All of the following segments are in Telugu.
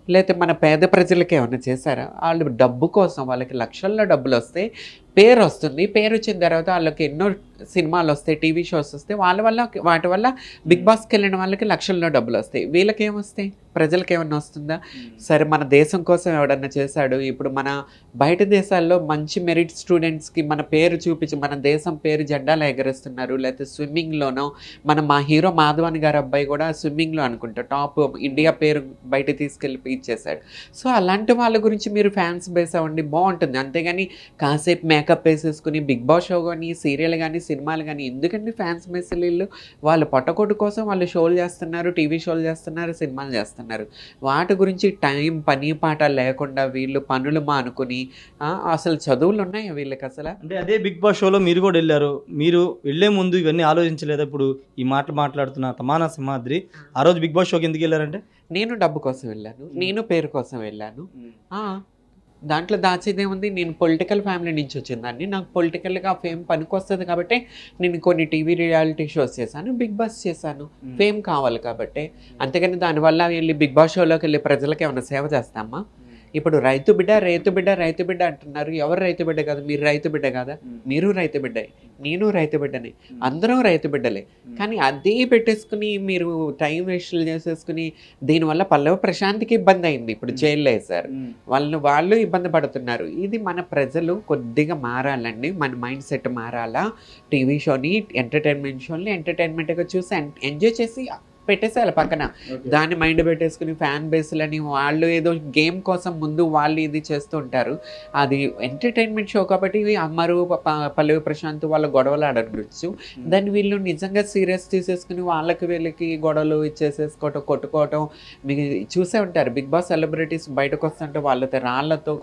లేతే మన పేద ప్రజలకేమన్నా చేశారా? ఆళ్ళు డబ్బు కోసం వాళ్ళకి లక్షల్లో డబ్బులొస్తాయి. పేరొస్తుంది. పేరొచ్చిన తర్వాత ఆళ్ళకి ఎన్నో సినిమాలొస్తాయి, టీవీ షోసొస్తాయి. వాళ్ళ వల్ల వాటి వల్ల బిగ్ హ్మ్. బాస్‌కెళ్ళిన వాళ్ళకి లక్షల్లో డబ్బులొస్తాయి. వీళ్ళకేమొస్తాయి? ప్రజలకేమన్నా వస్తుందా? హ్మ్. సరే మన దేశం కోసం ఎవడన్నా చేశాడు. ఇప్పుడు మన బయట దేశాల్లో మంచి మెరిట్ స్టూడెంట్స్‌కి మన పేరు చూపించి, మన దేశం పేరు జెండాలు ఎగరేస్తున్నారు. లేతే స్విమ్మింగ్‌లోనో మా హీరో మాధవన్ గారి అబ్బాయి గూడా స్విమ్మింగ్‌లో అనుకుంటా టాప్ ఇండియా పేరు బయటకి తీసుకెళ్ళి ఇచ్చేసాడు. సో, అలాంటి వాళ్ళ గురించి మీరు ఫ్యాన్స్ బేస్ అవ్వండి బావుంటుంది. అంతేగాని కాసేపు మేకప్ ఏసేసుకొని 'బిగ్ బాస్' షో గాని, సీరియల్ గాని, సినిమాలు గాని ఎందుకండి ఫ్యాన్స్ బేస్‌లు ఈళ్ళు? వాళ్ళ పొట్టకూటి కోసం వాళ్ళు షోలు చేస్తున్నారు, టీవీ షోలు చేస్తున్నారు, సినిమాలు చేస్తున్నారు. వాటి గురించి టైం, పని, పాట లేకుండా వీళ్ళు పనులు మానుకొని అసలు చదువులున్నాయా వీళ్ళకసల? అంటే అదే 'బిగ్ బాస్' షోలో మీరు గూడా ఎళ్లారు. మీరు వెళ్ళే ముందు ఇవన్నీ ఆలోచించలేదా? ఇప్పుడు ఈ మాటలు మాట్లాడుతున్న తమానా సింహాద్రి ఆ రోజు 'బిగ్ బాస్' షోకి ఎందుకెళ్లారంటే? నేను డబ్బు కోసం వెళ్ళాను. హ్మ్. నేను పేరు కోసం వెళ్ళాను. హ్మ్. ఆ! దాంట్లో దాచేదేముంది? నేను పొలిటికల్ ఫ్యామిలీ నుంచి వచ్చినదాన్ని. నాకు పొలిటికల్‌గా ఫేమ్ పనికొస్తది కాబట్టే నేను కొన్ని టీవీ రియాలిటీ షోస్ చేశాను. 'బిగ్ బాస్' చేశాను. హ్మ్. ఫేమ్ కావాలి కాబట్టే. అంతేగాని దానివల్ల వెళ్లి 'బిగ్ బాస్' షోలోకెళ్ళి ప్రజలకేమన్నా సేవ చేస్తామా? హ్మ్. ఇప్పుడు రైతు బిడ్డ, రైతు బిడ్డ, రైతు బిడ్డ అంటున్నారు. ఎవరు రైతు బిడ్డ కాదు? మీరు రైతు బిడ్డ కాదా? హ్మ్. మీరు రైతు బిడ్డే. నేను రైతు బిడ్డనే. హ్మ్. అందరం రైతు బిడ్డలే. హ్మ్. కానీ అదే పెట్టేసుకొని మీరు టైం వేస్టులు చేసేసుకొని దీనివల్ల పల్లవి ప్రశాంత్‌కి ఇబ్బందయింది. ఇప్పుడు హ్మ్. జైల్‌లో ఏశారు. హ్మ్. వాళ్ళు ఇబ్బంది పడుతున్నారు. ఇది మన ప్రజలు కొద్దిగా మారాలండి. మన మైండ్ సెట్ మారాలా? టీవీ షోని, ఎంటర్‌టైన్‌మెంట్ షోని ఎంటర్‌టైన్‌మెంట్‌గా చూసి ఎంజాయ్ చేసి పెట్టేసేయాలి పక్కన. ఓకే. దాన్ని మైండ్ పెట్టేసుకొని ఫ్యాన్ బేస్‌లని వాళ్ళు ఏదో గేమ్ కోసం ముందు వాళ్ళు ఇది చేస్తూ ఉంటారు. అది ఎంటర్‌టైన్‌మెంట్ షో కాబట్టి అమరు, పల్లవి ప్రశాంత్ వాళ్ళ గొడవలు ఆడొచ్చు. హ్మ్. దాన్ని వీళ్ళు నిజంగా సీరియస్ తీసేసుకొని వాళ్ళకి వీళ్ళకి గొడవలు ఇచ్చేసేసుకోవటం, కొట్టుకోవటం మీకు చూసే ఉంటారు. 'బిగ్ బాస్' సెలబ్రిటీస్ బయటకొస్తుంటే వాళ్ళతో రాళ్ళతో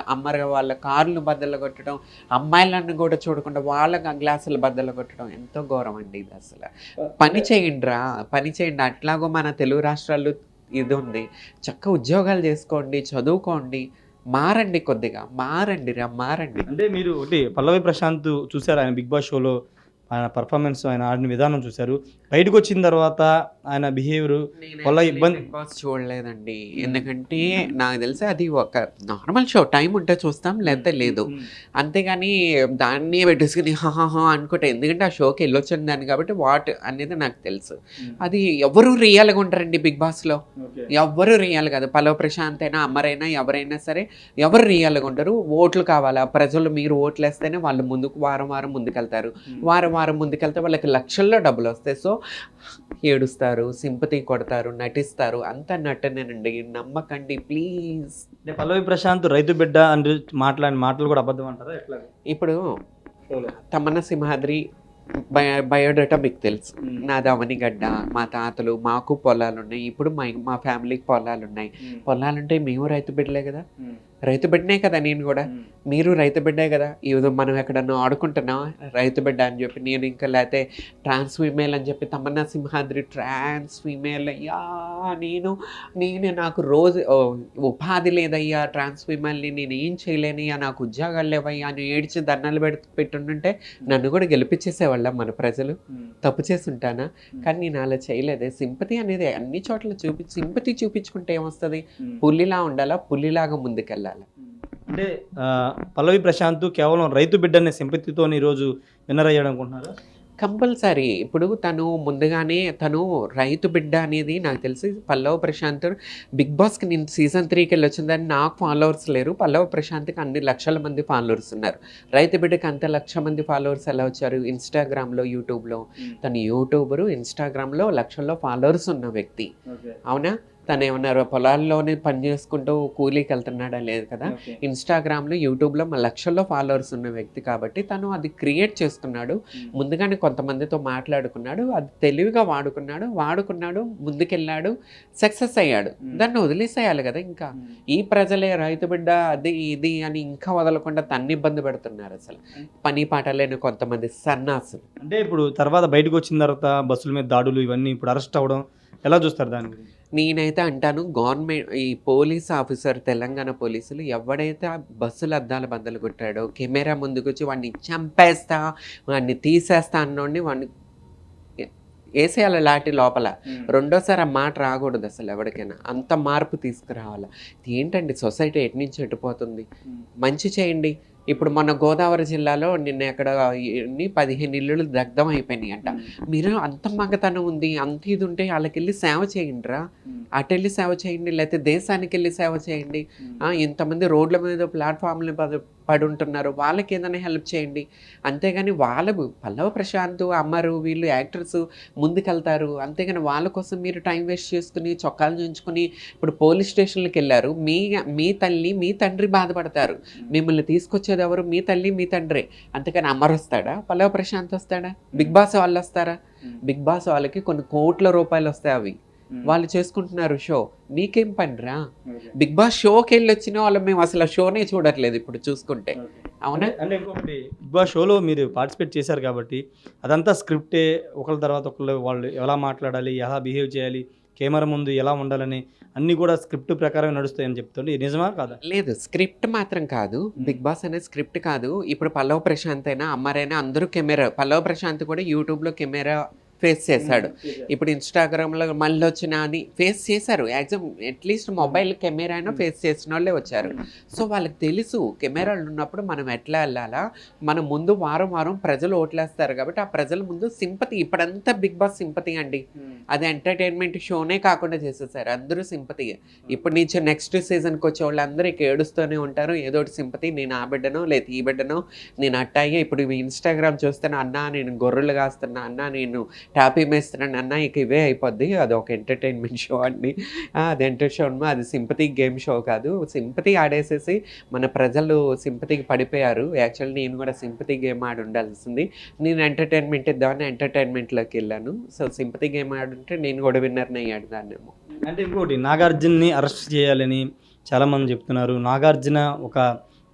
అమ్మరు వాళ్ళ కార్లు బద్దలు కొట్టడం, అమ్మాయిలను కూడా చూడకుండా వాళ్ళ గ్లాసులు బద్దలు కొట్టడం ఎంతో ఘోరం అండి ఇది అసల. పని అంటే చేయండిరా! పని చేయండి. అట్లాగో మన తెలుగు రాష్ట్రాల్లో ఇదుంది. చక్కగా ఉద్యోగాలు జేసుకోండి, చదువుకోండి. మారండి కొద్దిగా. మారండి. అంటే మీరు ఒకటి 'పల్లవి ప్రశాంత్' చూసారా ఆయన 'బిగ్ బాస్' షోలో ఆయన పెర్ఫార్మన్స్ ఆయన ఆడిన విధానం చూసారు. బయటకొచ్చిన తర్వాత ఆయన బిహేవియరు నేను వల్ల యాక్చువల్లీ ఇబ్బంది 'బిగ్ బాస్' చూడలేదండి. హ్మ్. ఎందుకంటే నాకు తెలిసి అది ఒక నార్మల్ షో. టైమ్ ఉంటే చూస్తాం హ్మ్. లేతే హ్మ్. లేదు. హ్మ్. అంతేగాని దాన్నే పెట్టేసుకొని హాహాహా అనుకుంటా. ఎందుకంటే ఆ షోకి ఎళ్ళొచ్చిన దాన్ని కాబట్టి వాట్ అనేది నాకు తెలుసు. హ్మ్. అది ఎవరు రియల్‌గా ఉండరండి 'బిగ్ బాస్‌లో'. ఓకే. ఎవ్వరు రియల్ కాదు. పల్లవి ప్రశాంత్ అయినా, అమరైనా ఎవరైనా సరే ఎవరు రియల్‌గా ఉండరు. ఓట్లు కావాలా? ప్రజలు మీరు ఓట్లేస్తేనే వాళ్ళు ముందుకు వారం ముందుకెళ్తారు. హ్మ్. వారం ముందుకెళ్తే వాళ్ళకి లక్షల్లో డబ్బులొస్తాయి. సో, ఏడుస్తారు, సింపతి కొడతారు, నటిస్తారు. అంతా నటనేనండి. నమ్మకండి ప్లీజ్. అంటే 'పల్లవి ప్రశాంత్' రైతు బిడ్డ అని మాట్లాడిన మాటలు కూడా అబద్ధం అంటారా? ఎట్లాగా? ఇప్పుడు షోలో. 'తమన్నా సింహాద్రి' బయోడేటా మీకు తెలుసు. హ్మ్. నాది అవనిగడ్డ. మా తాతలు మాకు పొలాలున్నాయి. ఇప్పుడు మా ఫ్యామిలీకి పొలాలున్నాయి. హ్మ్. పొలాలుంటే మేము రైతు బిడ్డలే గదా! హ్మ్. రైతు బిడ్డనే కదా నేను గూడా. హ్మ్. మీరు రైతు బిడ్డే గదా! ఏదో మనం ఎక్కడన్నా ఆడుకుంటున్నామా రైతు బిడ్డ అని జెప్పి. నేను ఇంకా లేతే ట్రాన్స్ ఫీమేల్ అని జెప్పి 'తమన్నా సింహాద్రి' ట్రాన్స్ ఫీమేల్ నేను నాకు రోజు ఉపాధి లేదయ్యా ట్రాన్స్ ఫీమేల్‌ని నేనేం చేయలేనయ్యా నాకు ఉద్యోగాలు లేవయ్యా అని ఏడ్చి ధర్నాలు పెట్టుండుంటే నన్ను గూడా గెలిపించేసేవాళ్ళ మన ప్రజలు. హ్మ్. తప్పు చేసుంటానా? హ్మ్. కానీ నేను అలా చేయలేదే. సింపతి అనేది అన్ని చోట్ల సింపతి చూపించుకుంటే ఏమొస్తది? హ్మ్. పులిలా ఉండాలా, పులిలాగా ముందుకెళ్ళాలా. అంటే 'పల్లవి ప్రశాంత్' కేవలం రైతు బిడ్డనే సింపతితోని ఈరోజు విన్నర్ అయ్యాడనుకుంటున్నారా? కంపల్సరీ. ఇప్పుడు తను రైతు బిడ్డ అనేది నాకు తెలిసి పల్లవ్ ప్రశాంత్ 'బిగ్ బాస్'కి నేను సీజన్ 3కెళ్ళొచ్చిందని నాకు ఫాలోవర్స్ లేరు. పల్లవ్ ప్రశాంత్‌కి అన్ని లక్షల మంది ఫాలోవర్స్ ఉన్నారు. రైతు బిడ్డకి అంత లక్ష మంది ఫాలోవర్స్ ఎలా వచ్చారు? ఇన్‌స్టాగ్రామ్‌లో, యూట్యూబ్‌లో. హ్మ్. తను యూట్యూబరు, ఇన్‌స్టాగ్రామ్‌లో లక్షల్లో ఫాలోవర్స్ ఉన్న వ్యక్తి. ఓకే. అవునా? తనేమన్నా పొలాల్లోనే పని చేసుకుంటూ కూలీకెళ్తున్నాడా? లేదు కదా! ఓకే. ఇన్‌స్టాగ్రామ్‌లో, యూట్యూబ్‌లో లక్షల్లో ఫాలోవర్స్ ఉన్న వ్యక్తి కాబట్టి తను అది క్రియేట్ చేసుకున్నాడు. హ్మ్. ముందుగానే కొంతమందితో మాట్లాడుకున్నాడు. అది తెలివిగా వాడుకున్నాడు, ముందుకెళ్ళాడు, సక్సెస్ అయ్యాడు. హ్మ్. దాన్ని వదిలేసేయాలి గదా! ఇంకా. హ్మ్. ఈ ప్రజలే రైతు బిడ్డ అది, ఇది అని ఇంకా వదలకుండా తన్ని ఇబ్బంది పెడుతున్నారసలు. పని పాట లేని కొంతమంది సన్నాసులు. అంటే ఇప్పుడు తర్వాత బయటకొచ్చిన తర్వాత బస్సుల మీద దాడులు ఇవన్నీ ఇప్పుడు అరెస్ట్ అవ్వడం ఎలా చూస్తారు దాని గురించి? నేనైతే అంటాను ఈ పోలీస్ ఆఫీసర్ తెలంగాణ పోలీసులు ఎవడైతే ఆ బస్సుల అద్దాల బద్దలు కొట్టాడో, కెమెరా ముందుకొచ్చి వాడిని చంపేస్తా, వాడిని తీసేస్తా అన్నోడిని వాడిని ఎ వేసేయాలి లాటి లోపల. రెండోసారి ఆ మాట రాకూడదు అసలు ఎవరికైనా. అంత మార్పు తీసుకురావాలి. ఏంటండి సొసైటీ ఎటు నుంచి ఎటుపోతుంది? మంచి చేయండి. ఇప్పుడు మన గోదావరి జిల్లాలో నిన్న ఎక్కడ 15 ఇల్లులు దగ్ధం అయిపోయినాయి అంట. మీరు అంత మగతనం ఉంది, అంత ఇది ఉంటే వాళ్ళకి వెళ్ళి సేవ చేయండిరా. అటు వెళ్ళి సేవ చేయండి, లేకపోతే దేశానికి వెళ్ళి సేవ చేయండి. ఇంతమంది రోడ్ల మీద ప్లాట్ఫామ్లు పడి ఉంటున్నారు, వాళ్ళకి ఏదైనా హెల్ప్ చేయండి. అంతేగాని వాళ్ళు పల్లవ ప్రశాంత్, అమ్మరు, వీళ్ళు యాక్టర్స్ ముందుకెళ్తారు. అంతేగాని వాళ్ళ కోసం మీరు టైం వేస్ట్ చేసుకుని చొక్కాలు చూయించుకుని ఇప్పుడు పోలీస్ స్టేషన్లకు వెళ్ళారు. మీ తల్లి మీ తండ్రి బాధపడతారు. మిమ్మల్ని తీసుకొచ్చేది ఎవరు? మీ తల్లి మీ తండ్రి. అంతేకాని అమ్మరు వస్తాడా? పల్లవ ప్రశాంత్ వస్తాడా? బిగ్ బాస్ వాళ్ళు వస్తారా? బిగ్ బాస్ వాళ్ళకి కొన్ని కోట్ల రూపాయలు వస్తాయి. అవి వాళ్ళు చేసుకుంటున్నారు షో. మీకేం పనిరా? బిగ్ బాస్ షోకి వెళ్ళి వచ్చిన వాళ్ళు మేము అసలు ఆ షోనే చూడట్లేదు ఇప్పుడు చూసుకుంటే. అవునా? అంటే ఇంకొకటి, బిగ్ బాస్ షోలో మీరు పార్టిసిపేట్ చేశారు కాబట్టి అదంతా స్క్రిప్టే. ఒకళ్ళ తర్వాత ఒకళ్ళు వాళ్ళు ఎలా మాట్లాడాలి, ఎలా బిహేవ్ చేయాలి, కెమెరా ముందు ఎలా ఉండాలని అన్నీ కూడా స్క్రిప్ట్ ప్రకారం నడుస్తాయని చెప్తుండే. ఇది నిజమా కాదా? లేదు, స్క్రిప్ట్ మాత్రం కాదు. బిగ్ బాస్ అనేది స్క్రిప్ట్ కాదు. ఇప్పుడు పల్లవ ప్రశాంత్ అయినా అమ్మారైనా అందరూ కెమెరా. పల్లవ ప్రశాంత్ కూడా యూట్యూబ్లో కెమెరా ఫేస్ చేశాడు. ఇప్పుడు ఇన్స్టాగ్రామ్లో మళ్ళీ వచ్చిన అని ఫేస్ చేశారు. యాక్చువల్ అట్లీస్ట్ మొబైల్ కెమెరా అయినా ఫేస్ చేసిన వాళ్ళే వచ్చారు. సో వాళ్ళకి తెలుసు కెమెరాలు ఉన్నప్పుడు మనం ఎట్లా వెళ్ళాలా. మనం ముందు వారం ప్రజలు ఓట్లేస్తారు కాబట్టి ఆ ప్రజల ముందు సింపతి. ఇప్పుడంతా బిగ్ బాస్ సింపతి అండి. అది ఎంటర్టైన్మెంట్ షోనే కాకుండా చేసేసారు. అందరూ సింపతి. ఇప్పుడు నుంచి నెక్స్ట్ సీజన్కి వచ్చే వాళ్ళు అందరూ ఇక ఏడుస్తూనే ఉంటారు. ఏదో ఒకటి సింపతి. నేను ఆ బిడ్డనో లేదు ఈ బిడ్డనో, నేను అట్టాగే. ఇప్పుడు ఇన్స్టాగ్రామ్ చూస్తాను, అన్నా నేను గొర్రెలు కాస్తున్నా, అన్నా నేను ట్యాపీ మేస్తున్నాను అన్న, ఇక ఇవే అయిపోద్ది. అది ఒక ఎంటర్టైన్మెంట్ షో అండి. అది అది సింపతి గేమ్ షో కాదు. సింపతి ఆడేసేసి మన ప్రజలు సింపతికి పడిపోయారు. యాక్చువల్లీ నేను కూడా సింపతి గేమ్ ఆడి ఉండాల్సింది. నేను ఎంటర్టైన్మెంట్ ఇద్దామని ఎంటర్టైన్మెంట్లోకి వెళ్ళాను. సో సింపతి గేమ్ ఆడుంటే నేను కూడా విన్నర్ని అయ్యాడు దాన్నేమో. అంటే ఇంకోటి, నాగార్జున్ని అరెస్ట్ చేయాలని చాలామంది చెప్తున్నారు. నాగార్జున ఒక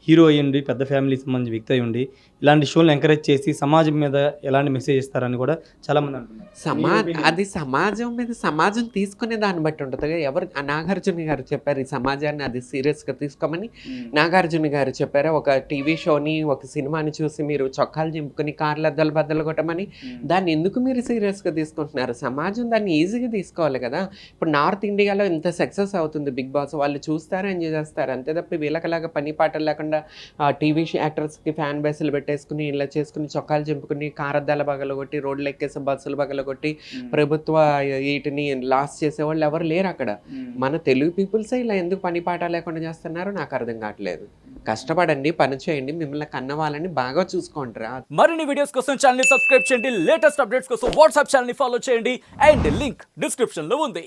హీరో అయ్యండి, పెద్ద ఫ్యామిలీకి సంబంధించిన వ్యక్తి అయి ఉండి ఇలాంటి షోలను ఎంకరేజ్ చేసి సమాజం మీద ఎలాంటి మెసేజ్ ఇస్తారని కూడా చాలామంది అంటున్నారు. అది సమాజం మీద సమాజం తీసుకునే దాన్ని బట్టి ఉంటుంది. ఎవరు నాగార్జున గారు చెప్పారు ఈ సమాజాన్ని అది సీరియస్గా తీసుకోమని. నాగార్జున గారు చెప్పారు ఒక టీవీ షోని, ఒక సినిమాని చూసి మీరు చొక్కాలు చింపుకొని కార్లు బద్దలు కొట్టమని. దాన్ని ఎందుకు మీరు సీరియస్గా తీసుకుంటున్నారు? సమాజం దాన్ని ఈజీగా తీసుకోవాలి కదా. ఇప్పుడు నార్త్ ఇండియాలో ఇంత సక్సెస్ అవుతుంది బిగ్ బాస్. వాళ్ళు చూస్తారు, ఎంజాయ్ చేస్తారు. అంతే తప్ప వీళ్ళకలాగా పని పాటలు లేకుండా టీవీ యాక్టర్స్కి ఫ్యాన్ బేస్లు పెట్టేసుకుని ఇలా చేసుకుని చొక్కాలు చింపుకుని కారద్దాల బగలగొట్టి రోడ్లు ఎక్కేసి బస్సులు బగలగొట్టి ప్రభుత్వ వీటిని లాస్ చేసేవాళ్ళు ఎవరు లేరు అక్కడ. మన తెలుగు పీపుల్సే ఇలా ఎందుకు పని పాట లేకుండా చేస్తున్నారో నాకు అర్థం కావట్లేదు. కష్టపడండి, పని చేయండి, మిమ్మల్ని కన్న వాళ్ళని బాగా చూసుకోండిరా. మరిన్ని వీడియోస్ కోసం ఛానల్ ని సబ్స్క్రైబ్ చేయండి. లేటెస్ట్ అప్డేట్స్ కోసం వాట్సాప్ ఛానల్ ని ఫాలో చేయండి. అండ్ లింక్ డిస్క్రిప్షన్ లో ఉంది.